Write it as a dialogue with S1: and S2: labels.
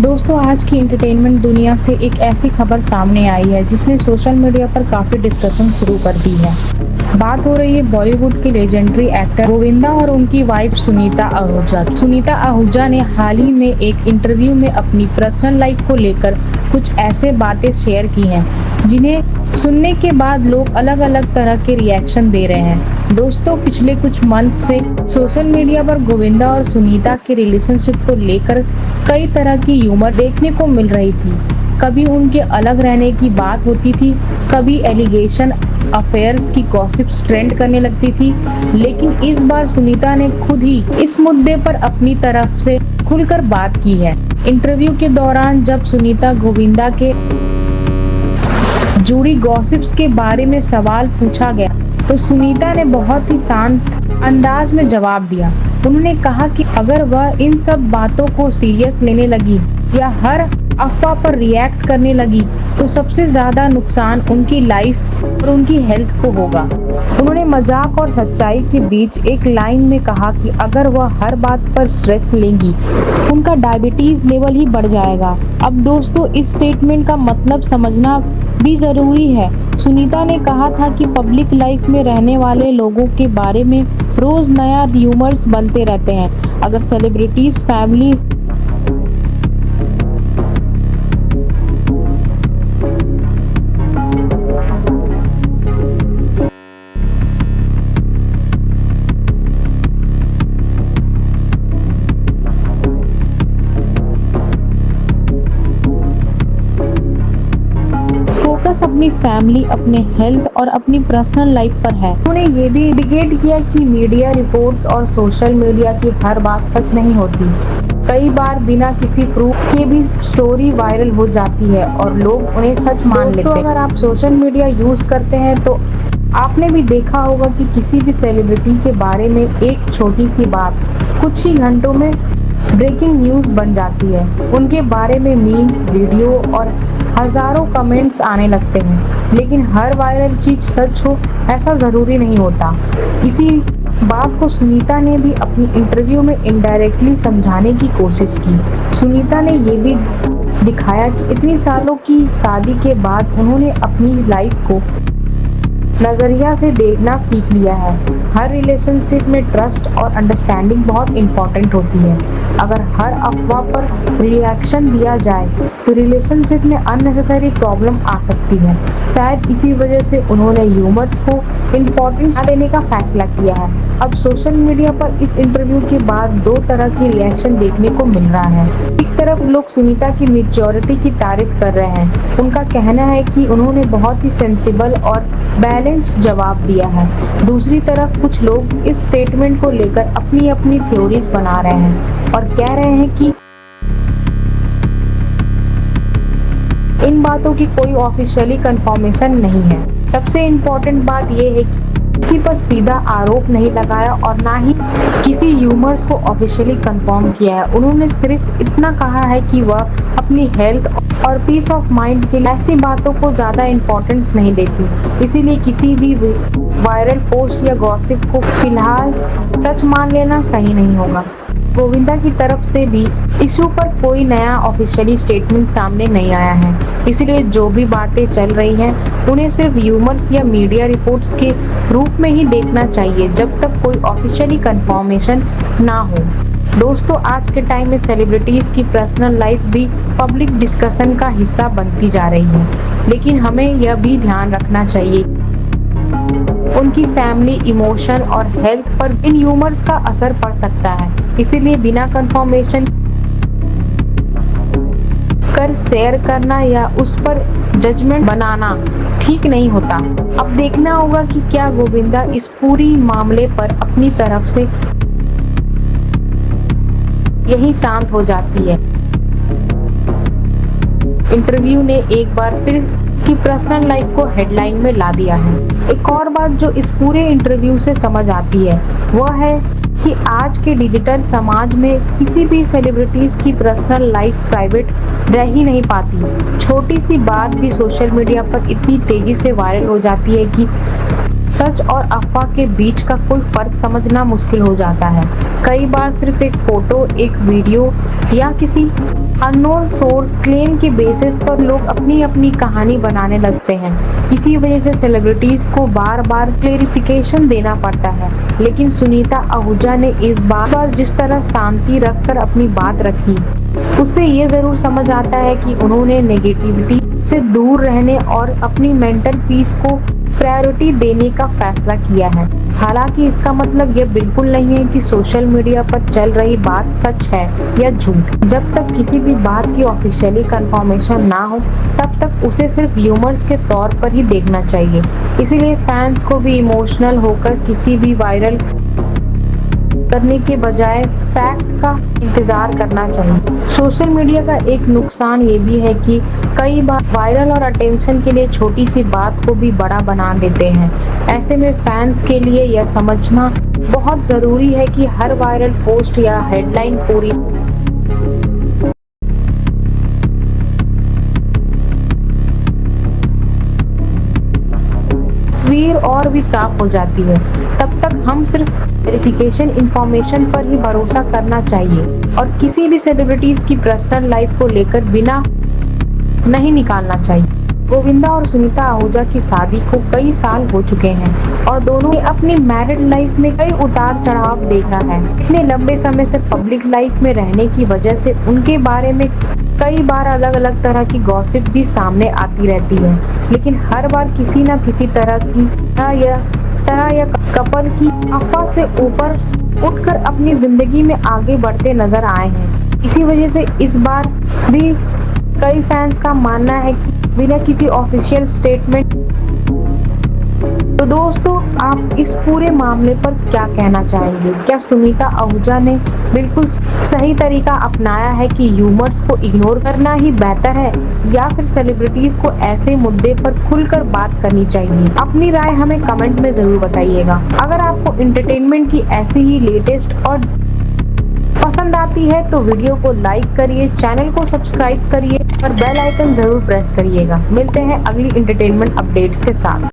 S1: दोस्तों, आज की एंटरटेनमेंट दुनिया से एक ऐसी खबर सामने आई है जिसने सोशल मीडिया पर काफी डिस्कशन शुरू कर दी है। बात हो रही है बॉलीवुड के लेजेंडरी एक्टर गोविंदा और उनकी वाइफ सुनीता आहूजा की। सुनीता आहूजा ने हाल ही में एक इंटरव्यू में अपनी पर्सनल लाइफ को लेकर कुछ ऐसे बातें शेयर की हैं जिन्हें सुनने के बाद लोग अलग अलग तरह के रिएक्शन दे रहे हैं। दोस्तों, पिछले कुछ मंथ से सोशल मीडिया पर गोविंदा और सुनीता के रिलेशनशिप को लेकर कई तरह की ह्यूमर देखने को मिल रही थी। कभी उनके अलग रहने की बात होती थी, कभी एलिगेशन अफेयर्स की गॉसिप्स ट्रेंड करने लगती थी, लेकिन इस बार सुनीता ने खुद ही इस मुद्दे पर अपनी तरफ से खुलकर बात की है। इंटरव्यू के दौरान जब सुनीता गोविंदा के जुड़ी गॉसिप्स के बारे में सवाल पूछा गया तो सुनीता ने बहुत ही शांत अंदाज में जवाब दिया। उन्होंने कहा कि अगर वह इन सब बातों को सीरियस लेने लगी या हर अफवाह पर रिएक्ट करने लगी तो सबसे ज्यादा नुकसान उनकी लाइफ और उनकी हेल्थ को होगा। उन्होंने मजाक और सच्चाई के बीच एक लाइन में कहा कि अगर वह हर बात पर स्ट्रेस लेंगी उनका डायबिटीज लेवल ही बढ़ जाएगा। अब दोस्तों, इस स्टेटमेंट का मतलब समझना भी जरूरी है। सुनीता ने कहा था कि पब्लिक लाइफ में रहने वाले लोगों के बारे में रोज नया र्यूमर्स बनते रहते हैं। अगर सेलिब्रिटीज फैमिली फोकस अपनी फैमिली, अपने हेल्थ और अपनी पर्सनल लाइफ पर है। उन्होंने ये भी इंडिकेट किया कि मीडिया रिपोर्ट्स और सोशल मीडिया की हर बात सच नहीं होती। कई बार बिना किसी प्रूफ के भी स्टोरी वायरल हो जाती है और लोग उन्हें सच मान लेते हैं। अगर आप सोशल मीडिया यूज करते हैं तो आपने भी देखा होगा कि किसी भी सेलिब्रिटी के बारे में एक छोटी सी बात कुछ ही घंटों में ब्रेकिंग न्यूज बन जाती है। उनके बारे में मीम्स, वीडियो और हजारों कमेंट्स आने लगते हैं, लेकिन हर वायरल चीज सच हो ऐसा जरूरी नहीं होता। इसी बात को सुनीता ने भी अपनी इंटरव्यू में इनडायरेक्टली समझाने की कोशिश की। सुनीता ने ये भी दिखाया कि इतनी सालों की शादी के बाद उन्होंने अपनी लाइफ को नजरिया से देखना सीख लिया है। हर रिलेशनशिप में ट्रस्ट और अंडरस्टैंडिंग बहुत इंपॉर्टेंट होती है। अगर हर अफवाह पर रिएक्शन दिया जाए तो रिलेशनशिप में अननेसेसरी प्रॉब्लम आ सकती है। शायद इसी वजह से उन्होंने ह्यूमर्स को इम्पोर्टेंस देने का फैसला किया है। अब सोशल मीडिया पर इस इंटरव्यू के बाद दो तरह की रिएक्शन देखने को मिल रहा है। एक तरफ लोग सुनीता की मैच्योरिटी की तारीफ कर रहे हैं। उनका कहना है कि उन्होंने बहुत ही सेंसिबल और बैलेंस्ड जवाब दिया है। दूसरी तरफ कुछ लोग इस स्टेटमेंट को लेकर अपनी अपनी थ्योरीज बना रहे हैं और कह रहे हैं कि इन बातों की कोई ऑफिशियली कंफर्मेशन नहीं है। सबसे इम्पोर्टेंट बात यह है कि किसी पर सीधा आरोप नहीं लगाया और ना ही किसी ह्यूमर्स को ऑफिशियली कंफर्म किया है। उन्होंने सिर्फ इतना कहा है कि वह अपनी हेल्थ और पीस ऑफ माइंड के लिए ऐसी बातों को ज्यादा इम्पोर्टेंस नहीं देती। इसीलिए किसी भी वायरल पोस्ट या गॉसिप को फिलहाल सच मान लेना सही नहीं होगा। गोविंदा की तरफ से भी इशू पर कोई नया ऑफिशियली स्टेटमेंट सामने नहीं आया है, इसलिए जो भी बातें चल रही हैं उन्हें सिर्फ ह्यूमर्स या मीडिया रिपोर्ट्स के रूप में ही देखना चाहिए जब तक कोई ऑफिशियली कंफर्मेशन ना हो। दोस्तों, आज के टाइम में सेलिब्रिटीज की पर्सनल लाइफ भी पब्लिक डिस्कशन का हिस्सा बनती जा रही है, लेकिन हमें यह भी ध्यान रखना चाहिए उनकी फैमिली, इमोशन और हेल्थ पर इन ह्यूमर्स का असर पड़ सकता है। इसीलिए बिना कंफर्मेशन कर शेयर करना या उस पर जजमेंट बनाना ठीक नहीं होता। अब देखना होगा कि क्या गोविंदा इस पूरी मामले पर अपनी तरफ से यही शांत हो जाती है। इंटरव्यू ने एक बार फिर की पर्सनल लाइफ को हेडलाइन में ला दिया है। एक और बात जो इस पूरे इंटरव्यू से समझ आती है वह है कि आज के डिजिटल समाज में किसी भी सेलिब्रिटीज की पर्सनल लाइफ प्राइवेट रह ही नहीं पाती। छोटी सी बात भी सोशल मीडिया पर इतनी तेजी से वायरल हो जाती है कि सच और अफवाह के बीच का कोई फर्क समझना मुश्किल हो जाता है। कई बार सिर्फ एक फोटो, एक वीडियो या किसी अननोन सोर्स क्लेम के बेसिस पर लोग अपनी अपनी कहानी बनाने लगते हैं। इसी वजह से सेलिब्रिटीज को बार बार क्लेरिफिकेशन देना पड़ता है। लेकिन सुनीता आहूजा ने इस बार जिस तरह शांति रखकर अपनी बात रखी, उससे ये जरूर समझ आता है कि उन्होंने नेगेटिविटी से दूर रहने और अपनी मेंटल पीस को प्रायोरिटी देने का फैसला किया है। हालांकि इसका मतलब ये बिल्कुल नहीं है कि सोशल मीडिया पर चल रही बात सच है या झूठ। जब तक किसी भी बात की ऑफिशियली कंफर्मेशन ना हो, तब तक उसे सिर्फ ह्यूमर्स के तौर पर ही देखना चाहिए। इसीलिए फैंस को भी इमोशनल होकर किसी भी वायरल करने के बजाय फैक्ट का इंतजार करना चाहिए। सोशल मीडिया का एक नुकसान ये भी है कि कई बार वायरल और अटेंशन के लिए छोटी सी बात को भी बड़ा बना देते हैं। ऐसे में फैंस के लिए यह समझना बहुत जरूरी है कि हर वायरल पोस्ट या हेडलाइन पूरी तस्वीर और भी साफ हो जाती है। तब तक हम सिर्फ वेरिफिकेशन इंफॉर्मेशन पर ही भरोसा करना चाहिए और किसी भी सेलिब्रिटीज की पर्सनल लाइफ को लेकर बिना नहीं निकालना चाहिए। गोविंदा और सुनीता आहूजा की शादी को कई साल हो चुके हैं और दोनों ने अपनी मैरिड लाइफ में कई उतार चढ़ाव देखा है। इतने लंबे समय से पब्लिक लाइफ में रहने की वजह से उनके बारे में कई बार अलग अलग तरह की गॉसिप भी सामने आती रहती है, लेकिन हर बार किसी न किसी तरह या कपल की अफवाह से ऊपर उठकर अपनी जिंदगी में आगे बढ़ते नजर आए हैं। इसी वजह से इस बार भी कई फैंस का मानना है कि बिना किसी ऑफिशियल स्टेटमेंट। तो दोस्तों, आप इस पूरे मामले पर क्या कहना चाहेंगे? क्या सुनीता आहूजा ने बिल्कुल सही तरीका अपनाया है कि ह्यूमर्स को इग्नोर करना ही बेहतर है, या फिर सेलिब्रिटीज को ऐसे मुद्दे पर खुलकर बात करनी चाहिए? अपनी राय हमें कमेंट में जरूर बताइएगा। अगर आपको एंटरटेनमेंट की ऐसी ही लेटेस्ट और पसंद आती है तो वीडियो को लाइक करिए, चैनल को सब्सक्राइब करिए और बेल आइकन जरूर प्रेस करिएगा। मिलते हैं अगली एंटरटेनमेंट अपडेट्स के साथ।